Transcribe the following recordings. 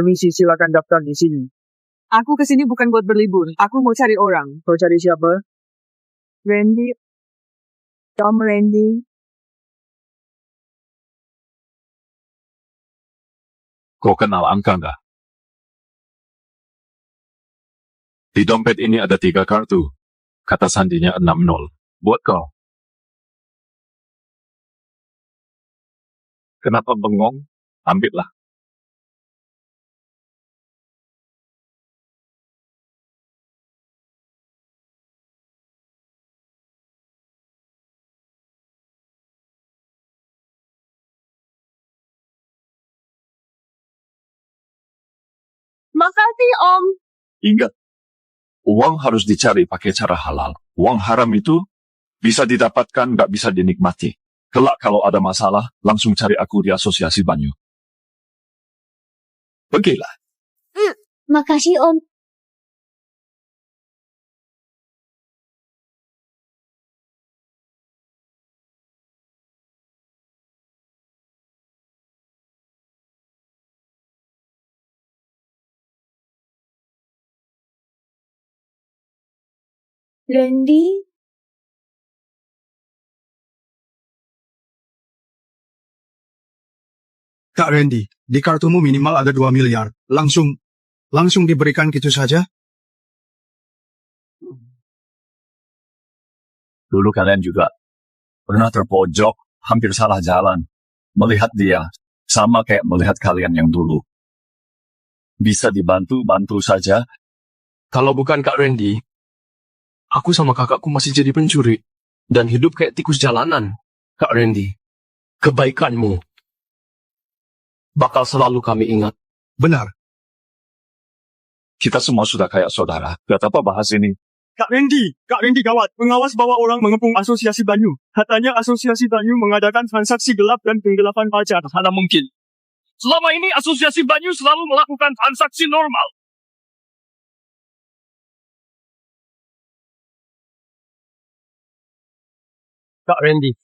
Permisi, silakan daftar di sini. Aku kesini bukan buat berlibur. Aku mau cari orang. Kau cari siapa? Randy. Tom Randy. Kau kenal angka nggak? Di dompet ini ada 3 kartu. Kata sandinya 60. Buat kau. Kenapa bengong? Ambillah. Makasih, Om. Ingat, uang harus dicari pakai cara halal. Uang haram itu bisa didapatkan, nggak bisa dinikmati. Kelak kalau ada masalah, langsung cari aku di Asosiasi Banyu. Pergilah. Makasih, Om. Randy? Kak Randy, di kartumu minimal ada 2 miliar. Langsung diberikan gitu saja? Dulu kalian juga pernah terpojok, hampir salah jalan. Melihat dia, sama kayak melihat kalian yang dulu. Bisa dibantu, bantu saja. Kalau bukan Kak Randy, aku sama kakakku masih jadi pencuri dan hidup kayak tikus jalanan. Kak Randy, kebaikanmu bakal selalu kami ingat. Benar. Kita semua sudah kayak saudara. Gak apa bahas ini. Kak Randy gawat. Pengawas bawa orang mengepung Asosiasi Banyu. Katanya Asosiasi Banyu mengadakan transaksi gelap dan penggelapan pajak. Mana mungkin. Selama ini Asosiasi Banyu selalu melakukan transaksi normal. Kak Randy,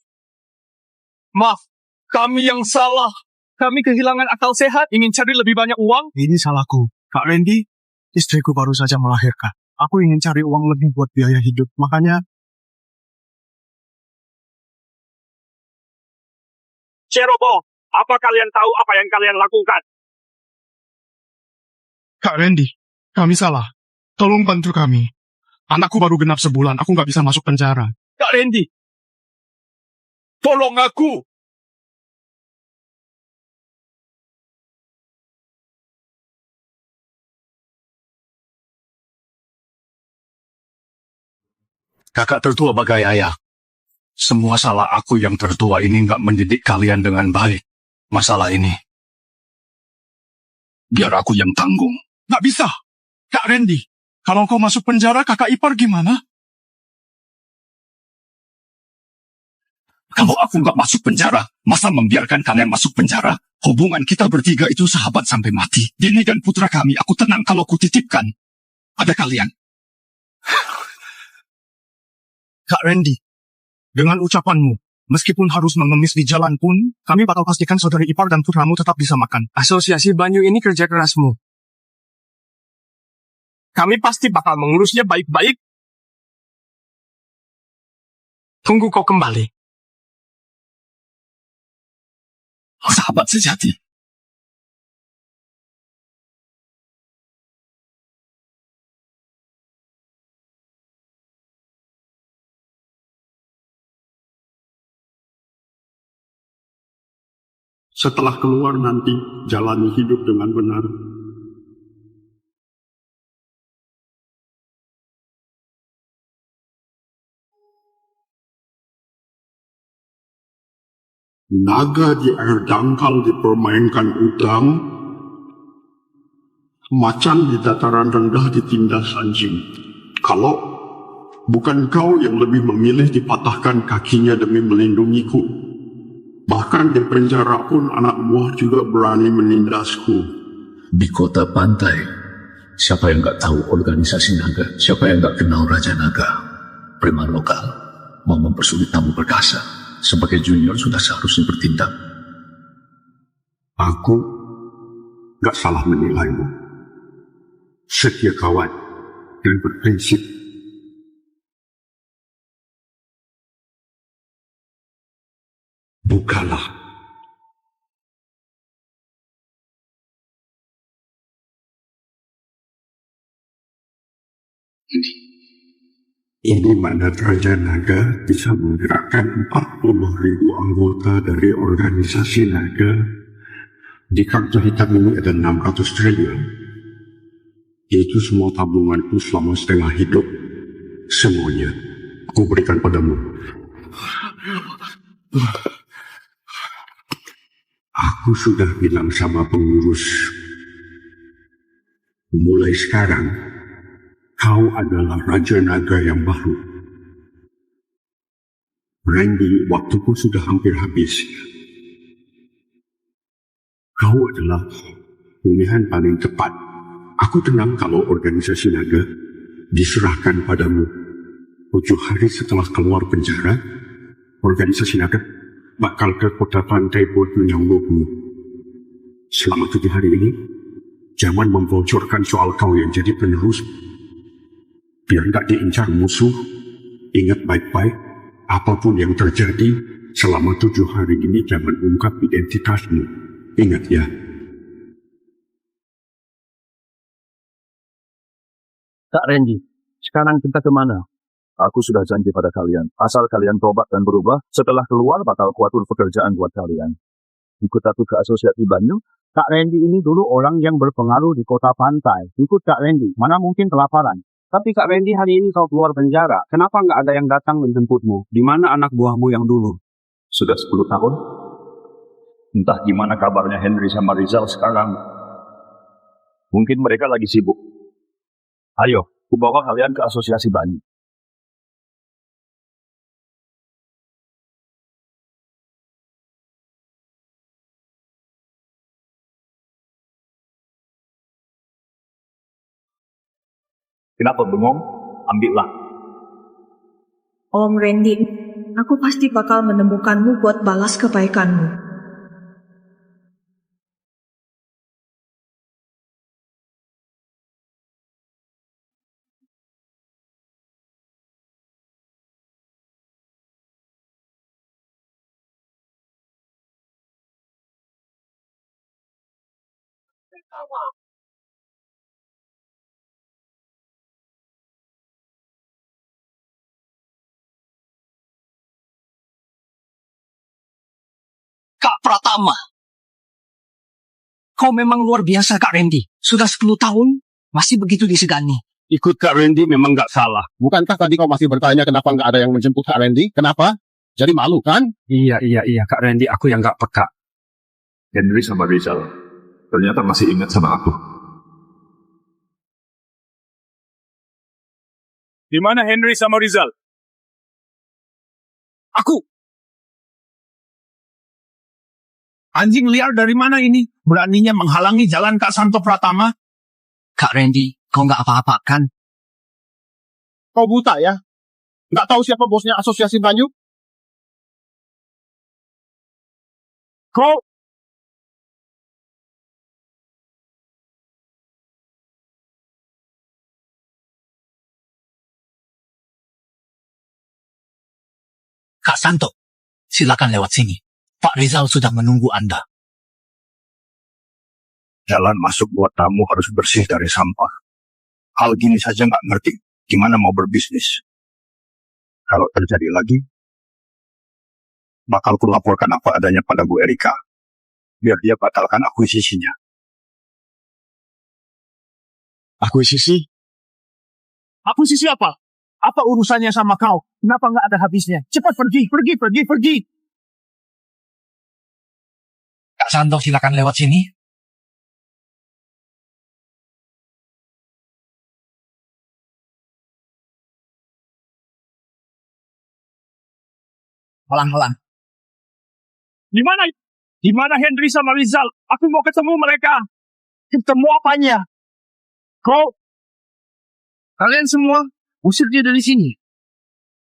maaf, kami yang salah. Kami kehilangan akal sehat, ingin cari lebih banyak uang. Ini salahku. Kak Randy, istriku baru saja melahirkan. Aku ingin cari uang lebih buat biaya hidup. Makanya... Ceroboh, apa kalian tahu apa yang kalian lakukan? Kak Randy, kami salah. Tolong bantu kami. Anakku baru genap sebulan. Aku nggak bisa masuk penjara. Kak Randy, tolong aku. Kakak tertua bagai ayah. Semua salah aku yang tertua ini nggak mendidik kalian dengan baik. Masalah ini. Biar aku yang tanggung. Nggak bisa. Kak Randy, kalau kau masuk penjara, kakak ipar gimana? Kalau aku nggak masuk penjara, masa membiarkan kalian masuk penjara? Hubungan kita bertiga itu sahabat sampai mati. Dini dan putra kami, aku tenang kalau kutitipkan. Ada kalian. Kak Randy, dengan ucapanmu, meskipun harus mengemis di jalan pun, kami bakal pastikan saudari ipar dan putramu tetap bisa makan. Asosiasi Banyu ini kerja kerasmu. Kami pasti bakal mengurusnya baik-baik. Tunggu kau kembali. Sahabat sejati. Setelah keluar nanti, jalani hidup dengan benar. Naga di air dangkal dipermainkan utang, macan di dataran rendah ditindas anjing. Kalau bukan kau yang lebih memilih dipatahkan kakinya demi melindungiku. Bahkan di penjara pun anak buah juga berani menindasku. Di kota pantai, siapa yang nggak tahu organisasi naga? Siapa yang nggak kenal Raja Naga? Preman lokal mau mempersulit tamu perkasa. Sebagai junior sudah seharusnya bertindak. gak salah menilaimu. Setia kawan dan berprinsip. Bukalah. Ini mana Raja Naga bisa menggerakkan 40.000 anggota dari organisasi naga. Di kartu hitam ini ada 600 triliun. Itu semua tabunganku selama setengah hidup. Semuanya aku berikan padamu. Aku sudah bilang sama pengurus, mulai sekarang kau adalah Raja Naga yang baru. Randy, waktuku sudah hampir habis. Kau adalah pilihan paling tepat. Aku tenang kalau organisasi naga diserahkan padamu. 7 hari setelah keluar penjara, organisasi naga bakal ke kota pantai Bojong Lobu. Selama 7 hari ini, jangan membocorkan soal kau yang jadi penerus. Biar nggak diincar musuh. Ingat baik-baik, apapun yang terjadi selama 7 hari ini jangan ungkap identitasmu. Ingat ya. Kak Randy, sekarang kita kemana? Aku sudah janji pada kalian, asal kalian tobat dan berubah, setelah keluar bakal kuatur pekerjaan buat kalian. Ikut aku ke asosiasi Banyu. Kak Randy ini dulu orang yang berpengaruh di kota pantai. Ikut Kak Randy, mana mungkin kelaparan. Tapi Kak Randy, hari ini kau keluar penjara. Kenapa nggak ada yang datang menjemputmu? Di mana anak buahmu yang dulu? Sudah 10 tahun. Entah gimana kabarnya Henry sama Rizal sekarang. Mungkin mereka lagi sibuk. Ayo, kubawa kalian ke asosiasi Banyu. Kenapa bengong? Ambillah. Om Randy, aku pasti bakal menemukanmu buat balas kebaikanmu. Kak Pratama. Kau memang luar biasa, Kak Randy. Sudah 10 tahun, masih begitu disegani. Ikut Kak Randy memang nggak salah. Bukankah tadi kau masih bertanya kenapa nggak ada yang menjemput Kak Randy? Kenapa? Jadi malu kan? Iya, Kak Randy, aku yang nggak peka. Henry sama Rizal ternyata masih ingat sama aku. Di mana Henry sama Rizal? Aku. Anjing liar dari mana ini? Beraninya menghalangi jalan Kak Santo Pratama? Kak Randy, kau nggak apa-apa kan? Kau buta ya? Nggak tahu siapa bosnya asosiasi Banyu? Kau Kak Santo, silakan lewat sini. Pak Rizal sudah menunggu Anda. Jalan masuk buat tamu harus bersih dari sampah. Hal gini saja nggak ngerti gimana mau berbisnis. Kalau terjadi lagi, bakal kulaporkan apa adanya pada Bu Erika. Biar dia batalkan akuisisinya. Akuisisi? Akuisisi apa? Apa urusannya sama kau? Kenapa nggak ada habisnya? Cepat pergi. Kak Santo, silakan lewat sini. Pelan-pelan. di mana? Di mana Henry sama Rizal? Aku mau ketemu mereka. Ketemu apanya? Kalian semua usir dia dari sini.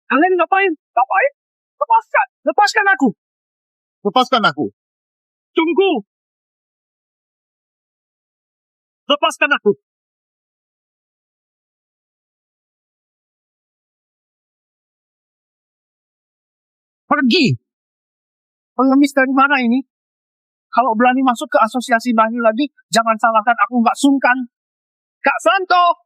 Kalian ngapain? Lepaskan aku. Lepaskan aku. Tunggu. Lepaskan aku. Pergi. Pengemis dari mana ini? Kalau berani masuk ke asosiasi Banyu lagi, jangan salahkan aku nggak sungkan. Kak Santo!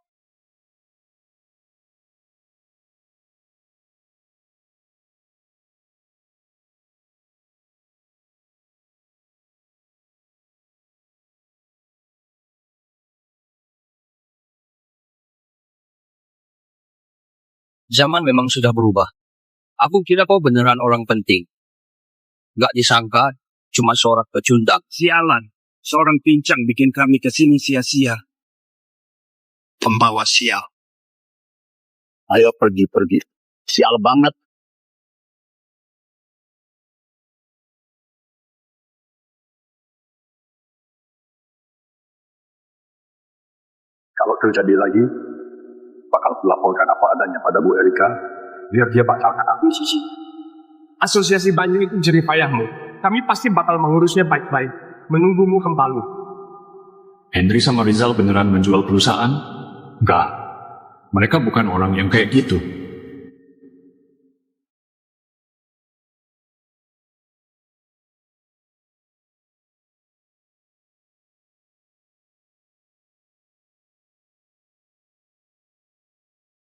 Zaman memang sudah berubah. Aku kira kau beneran orang penting. Gak disangka, cuma seorang pecundang. Sialan. Seorang pincang bikin kami kesini sia-sia. Pembawa sial. Ayo pergi. Sial banget. Kalau terjadi lagi, bakal laporkan apa adanya pada Bu Erika, biar dia batalkan akuisisi. Asosiasi Banyu itu jerih payahmu. Kami pasti bakal mengurusnya baik-baik. Menunggumu kembali. Henry sama Rizal beneran menjual perusahaan? Enggak. Mereka bukan orang yang kayak gitu.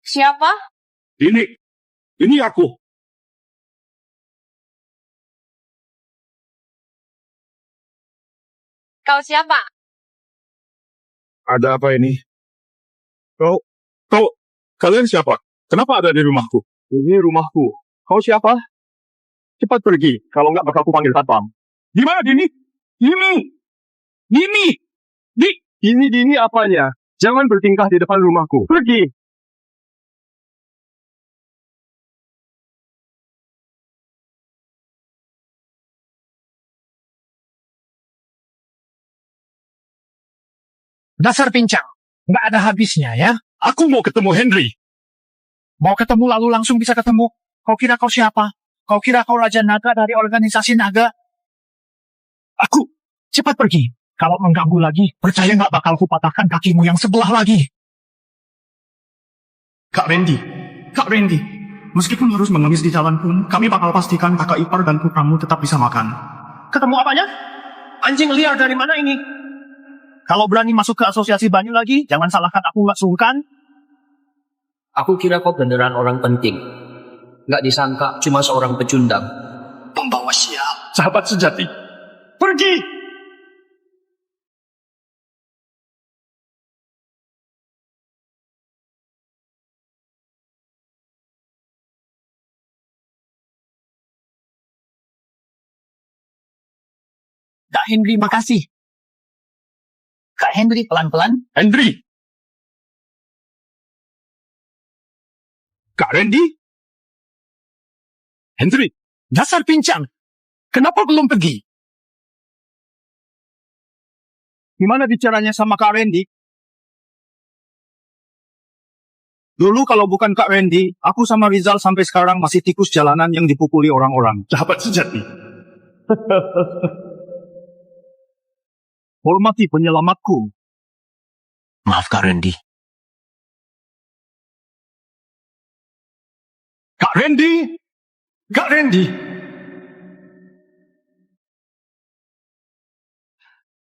Siapa? Ini aku. Kau siapa? Ada apa ini? Kalian siapa? Kenapa ada di rumahku? Ini rumahku. Kau siapa? Cepat pergi, kalau nggak bakal aku panggil satpam. Di mana Dini? Dini apanya? Jangan bertingkah di depan rumahku. Pergi! Dasar pincang. Nggak ada habisnya ya. Aku mau ketemu Henry. Mau ketemu lalu langsung bisa ketemu. Kau kira kau siapa? Kau kira kau Raja Naga dari organisasi Naga? Aku. Cepat pergi. Kalau mengganggu lagi, percaya nggak bakal kupatahkan kakimu yang sebelah lagi. Kak Randy. Meskipun harus mengemis di jalan pun, kami bakal pastikan kakak ipar dan putramu tetap bisa makan. Ketemu apanya? Anjing liar dari mana ini? Kalau berani masuk ke asosiasi Banyu lagi, jangan salahkan aku nggak sungkan. Aku kira kau beneran orang penting. Gak disangka, cuma seorang pecundang. Pembawa sial. Sahabat sejati. Pergi! Kak Henry, makasih. Kak Henry, pelan-pelan. Henry! Kak Randy? Henry, Dasar pincang. Kenapa belum pergi? Gimana bicaranya sama Kak Randy? Dulu kalau bukan Kak Randy, aku sama Rizal sampai sekarang masih tikus jalanan yang dipukuli orang-orang. sahabat sejati. Hormati penyelamatku. Maaf Kak Randy. Kak Randy!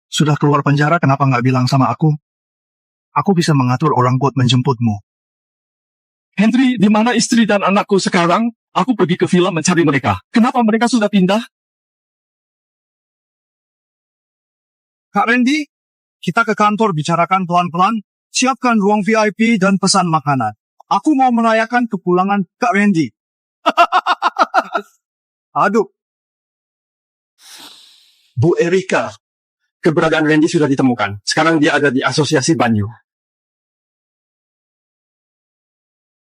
Sudah keluar penjara, kenapa nggak bilang sama aku? Aku bisa mengatur orang buat menjemputmu. Henry, di mana istri dan anakku sekarang? Aku pergi ke villa mencari mereka. Kenapa mereka sudah pindah? Kak Randy, kita ke kantor bicarakan pelan-pelan. Siapkan ruang VIP dan pesan makanan. Aku mau merayakan kepulangan Kak Randy. Aduh. Bu Erika, keberadaan Randy sudah ditemukan. Sekarang dia ada di asosiasi Banyu.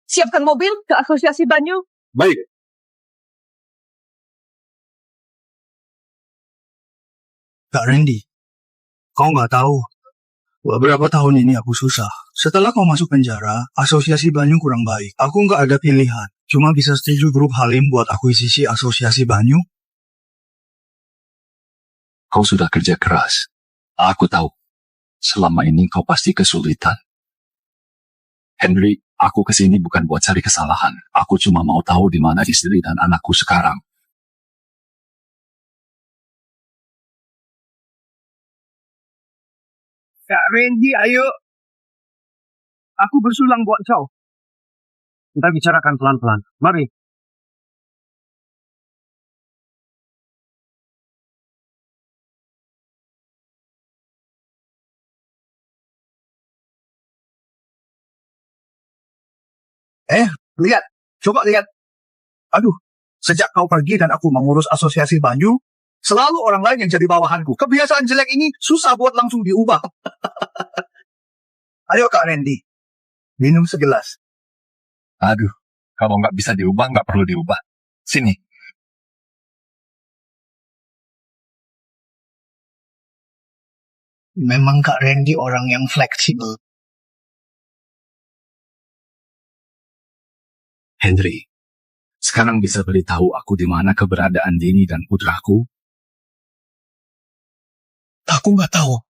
Siapkan mobil ke asosiasi Banyu. Baik. Kak Randy, kau nggak tahu. Beberapa tahun ini aku susah. Setelah kau masuk penjara, asosiasi Banyu kurang baik. Aku nggak ada pilihan. Cuma bisa setuju grup Halim buat akuisisi asosiasi Banyu. Kau sudah kerja keras. Aku tahu. Selama ini kau pasti kesulitan. Henry, aku kesini bukan buat cari kesalahan. Aku cuma mau tahu di mana istri dan anakku sekarang. Kak Randy, ayo. Aku bersulang buat kau. Kita bicarakan pelan-pelan. Mari. Lihat. Coba lihat. Aduh, sejak kau pergi dan aku mengurus asosiasi Banyu, selalu orang lain yang jadi bawahanku. Kebiasaan jelek ini susah buat langsung diubah. Ayo Kak Randy, minum segelas. Aduh, kalau nggak bisa diubah, nggak perlu diubah. Sini. Memang Kak Randy orang yang fleksibel. Henry, sekarang bisa beritahu aku di mana keberadaan Dini dan putraku? Aku nggak tahu.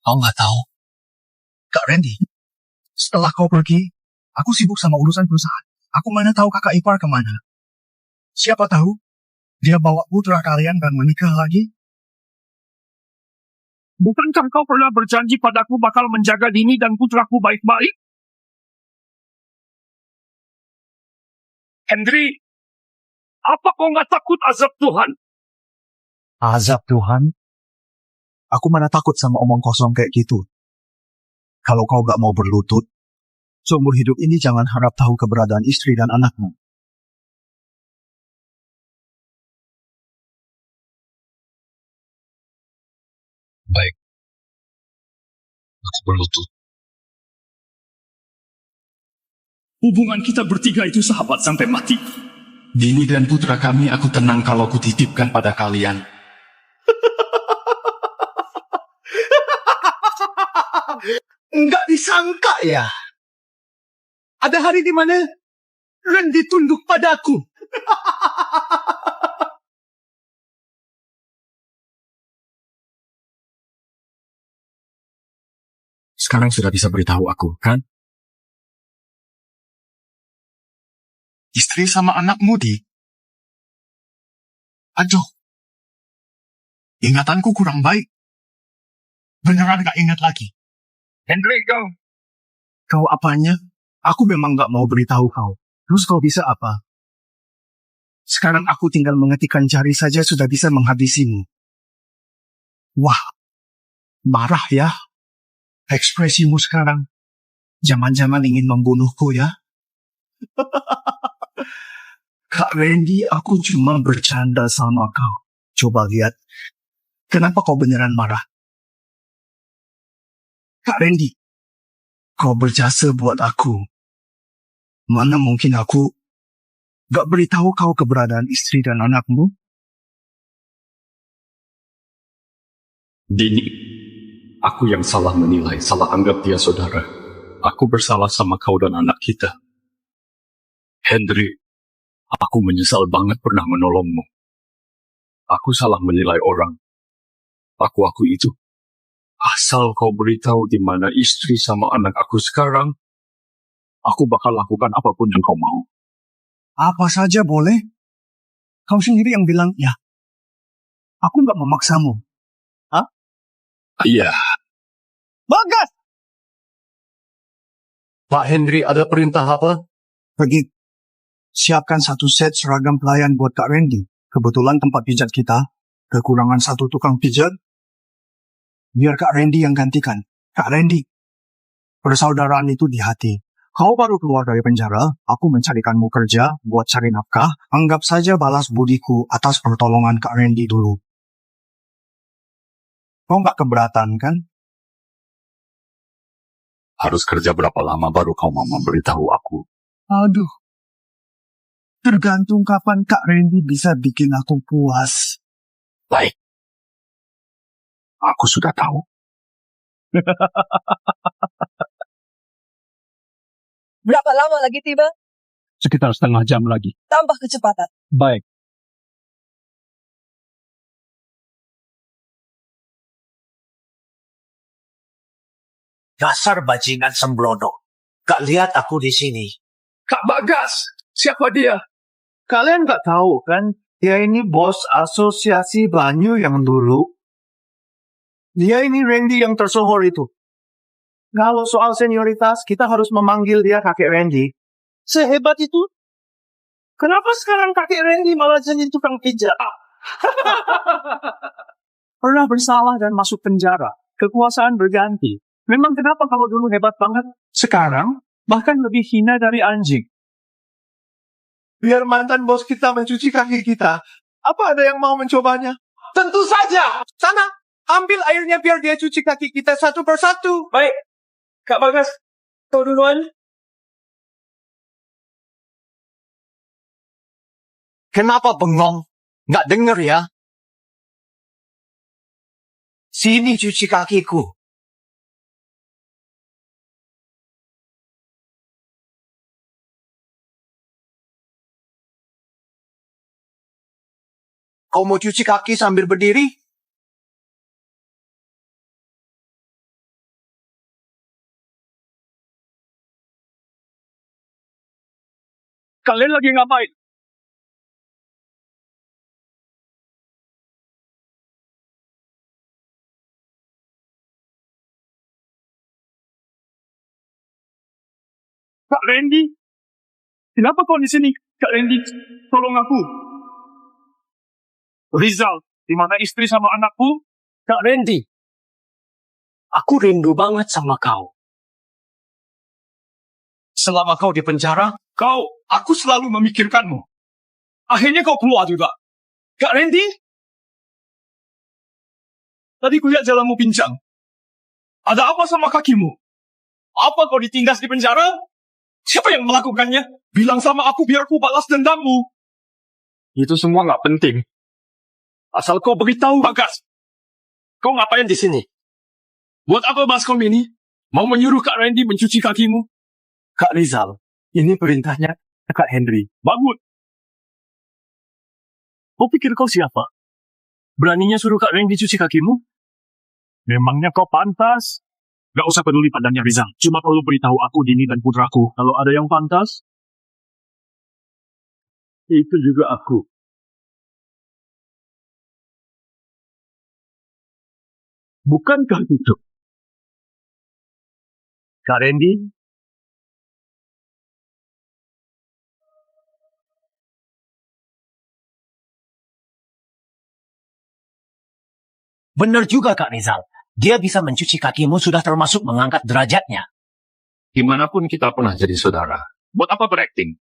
Kau nggak tahu? Kak Randy, setelah kau pergi, aku sibuk sama urusan perusahaan. Aku mana tahu kakak ipar kemana. Siapa tahu, dia bawa putra kalian dan menikah lagi. Bukankah kau pernah berjanji padaku bakal menjaga Dini dan putraku baik-baik? Henry, apa kau nggak takut azab Tuhan? Azab Tuhan? Aku mana takut sama omong kosong kayak gitu. Kalau kau gak mau berlutut, seumur hidup ini jangan harap tahu keberadaan istri dan anakmu. Baik. Aku berlutut. Hubungan kita bertiga itu sahabat sampai mati. Dini dan putra kami aku tenang kalau kutitipkan pada kalian. Enggak disangka ya. Ada hari di mana Randy tunduk padaku. Sekarang sudah bisa beritahu aku, kan? Istri sama anakmu di. Aduh. Ingatanku kurang baik. Beneran gak ingat lagi. Henry, kau. Kau apanya? Aku memang gak mau beritahu kau. Terus kau bisa apa? Sekarang aku tinggal mengetikkan jari saja sudah bisa menghabisimu. Wah, marah ya. Ekspresimu sekarang. Zaman-zaman ingin membunuhku ya. Kak Randy, aku cuma bercanda sama kau. Coba lihat. Kenapa kau beneran marah? Kak Randy, kau berjasa buat aku. Mana mungkin aku gak beritahu kau keberadaan istri dan anakmu? Dini, aku yang salah menilai, salah anggap dia saudara. Aku bersalah sama kau dan anak kita. Henry, aku menyesal banget pernah menolongmu. Aku salah menilai orang. Aku itu. Asal kau beritahu di mana istri sama anak aku sekarang, aku bakal lakukan apapun yang kau mau. Apa saja boleh. Kau sendiri yang bilang, ya. Aku gak memaksamu. Hah? Iya. Bagas! Pak Henry, ada perintah apa? Pergi. Siapkan satu set seragam pelayan buat Kak Randy. Kebetulan tempat pijat kita kekurangan satu tukang pijat. Biar Kak Randy yang gantikan. Kak Randy, persaudaraan itu di hati. Kau baru keluar dari penjara, aku mencarikanmu kerja buat cari nafkah. Anggap saja balas budiku atas pertolongan Kak Randy dulu. Kau nggak keberatan kan? Harus kerja berapa lama baru kau mau memberitahu aku? Aduh. Tergantung kapan Kak Randy bisa bikin aku puas. Baik. Aku sudah tahu. Berapa lama lagi tiba? Sekitar setengah jam lagi. Tambah kecepatan. Baik. Dasar bajingan sembrono. Gak lihat aku di sini. Kak Bagas, siapa dia? Kalian gak tahu kan, dia ini bos asosiasi Banyu yang dulu. Dia ini Randy yang tersohor itu. Kalau soal senioritas, kita harus memanggil dia kakek Randy. Sehebat itu. Kenapa sekarang kakek Randy malah jadi tukang pijat? Pernah bersalah dan masuk penjara. Kekuasaan berganti. Memang kenapa kalau dulu hebat banget? Sekarang, bahkan lebih hina dari anjing. Biar mantan bos kita mencuci kaki kita. Apa ada yang mau mencobanya? Tentu saja. Sana, ambil airnya biar dia cuci kaki kita satu persatu. Baik. Kak Bagas, kau duluan. Kenapa bengong? Nggak denger ya? Sini cuci kakiku. Kau mau cuci kaki sambil berdiri? Kalian lagi ngapain? Kak Randy? Kenapa kau di sini? Kak Randy, tolong aku. Rizal, di mana istri sama anakku? Kak Randy, aku rindu banget sama kau. Selama kau di penjara, Aku selalu memikirkanmu. Akhirnya kau keluar juga. Kak Randy? Tadi kulihat jalanmu pincang. Ada apa sama kakimu? Apa kau ditindas di penjara? Siapa yang melakukannya? Bilang sama aku biar ku balas dendammu. Itu semua nggak penting. Asal kau beritahu. Bagas, kau ngapain di sini? Buat apa baskom ini? Mau menyuruh Kak Randy mencuci kakimu? Kak Rizal, ini perintahnya Kak Henry. Bagus. Kau pikir kau siapa? Beraninya suruh Kak Randy cuci kakimu? Memangnya kau pantas? Gak usah peduli padanya Rizal. Cuma perlu beritahu aku, Dini dan putraku. Kalau ada yang pantas, itu juga aku. Bukankah itu? Kak Randy? Benar juga Kak Rizal. Dia bisa mencuci kakimu sudah termasuk mengangkat derajatnya. Gimanapun kita pernah jadi saudara. Buat apa berakting?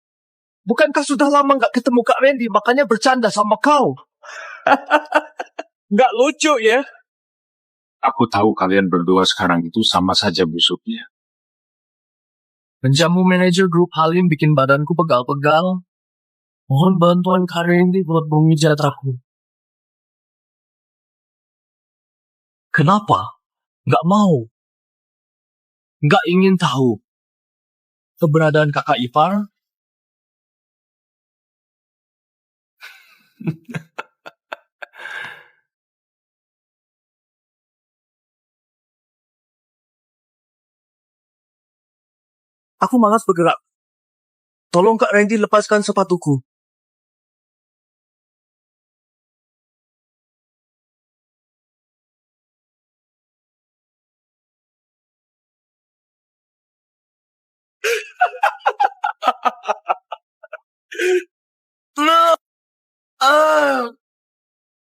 Bukankah sudah lama nggak ketemu Kak Randy, makanya bercanda sama kau? Nggak lucu ya? Aku tahu kalian berdua sekarang itu sama saja busuknya. Menjamu manajer grup Halim bikin badanku pegal-pegal. Mohon bantuan Kak Randy buat memijat aku. Kenapa? Nggak mau. Nggak ingin tahu keberadaan kakak ipar. Aku malas bergerak. Tolong Kak Randy lepaskan sepatuku.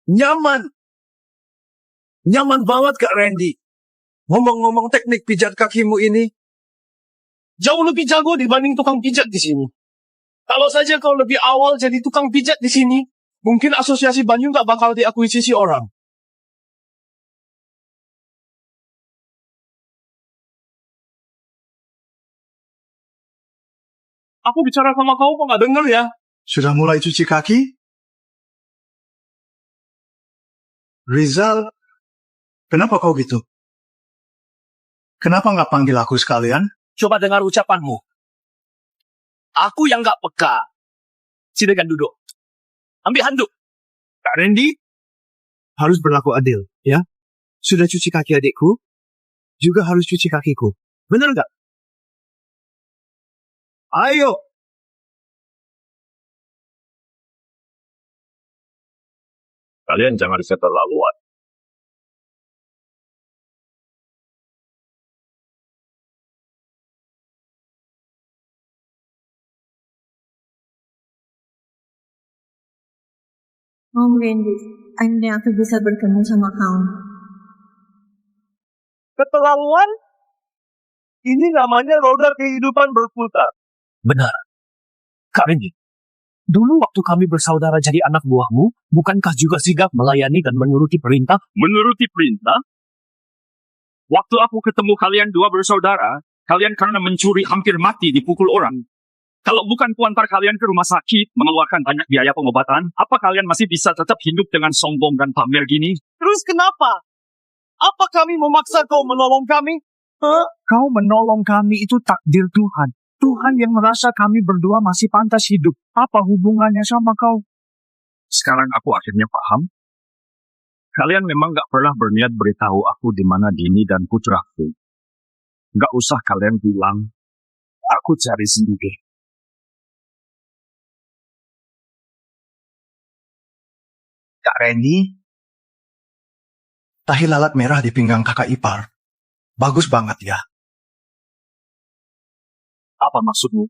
Nyaman. Nyaman banget Kak Randy. Ngomong-ngomong teknik pijat kakimu ini, Jauh lebih jago dibanding tukang pijat di sini. Kalau saja kau lebih awal jadi tukang pijat di sini, mungkin asosiasi Banyu nggak bakal diakuisisi orang. Aku bicara sama kau kok nggak denger ya? Sudah mulai cuci kaki? Rizal, kenapa kau gitu? Kenapa nggak panggil aku sekalian? Coba dengar ucapanmu. Aku yang nggak peka. Silakan duduk. Ambil handuk. Kak Randy harus berlaku adil, ya? Sudah cuci kaki adikku? juga harus cuci kakiku. Bener nggak? Ayo! Kalian jangan keterlaluan. Om Randy, akhirnya aku bisa bertemu sama kau. Keterlaluan? Ini namanya roda kehidupan berputar. Benar. Kak Randy, dulu waktu kami bersaudara jadi anak buahmu, bukankah juga sigap melayani dan menuruti perintah? Menuruti perintah? Waktu aku ketemu kalian dua bersaudara, kalian karena mencuri hampir mati dipukul orang. Kalau bukan kuantar kalian ke rumah sakit, mengeluarkan banyak biaya pengobatan, apa kalian masih bisa tetap hidup dengan sombong dan pamer gini? Terus kenapa? Apa kami memaksa kau menolong kami? Hah? Kau menolong kami itu takdir Tuhan. Tuhan yang merasa kami berdua masih pantas hidup. Apa hubungannya sama kau? Sekarang aku akhirnya paham. Kalian memang gak pernah berniat beritahu aku di mana Dini dan putraku. Gak usah kalian bilang, aku cari sendiri. Kak Randy, tahi lalat merah di pinggang kakak ipar. Bagus banget ya. Apa maksudmu?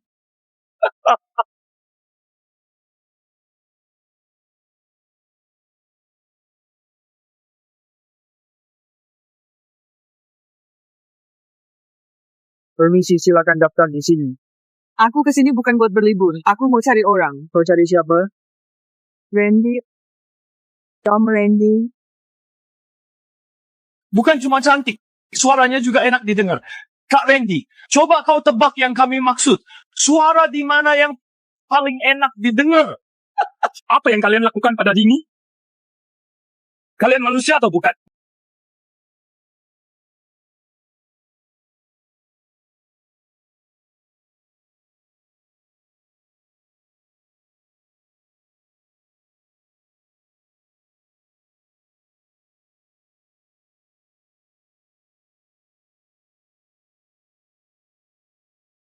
Permisi, silakan daftar di sini. Aku kesini bukan buat berlibur. Aku mau cari orang. Kau cari siapa? Randy. Om Randy. Bukan cuma cantik, suaranya juga enak didengar. Kak Randy, coba kau tebak yang kami maksud. Suara di mana yang paling enak didengar? Apa yang kalian lakukan pada Dini? Kalian manusia atau bukan?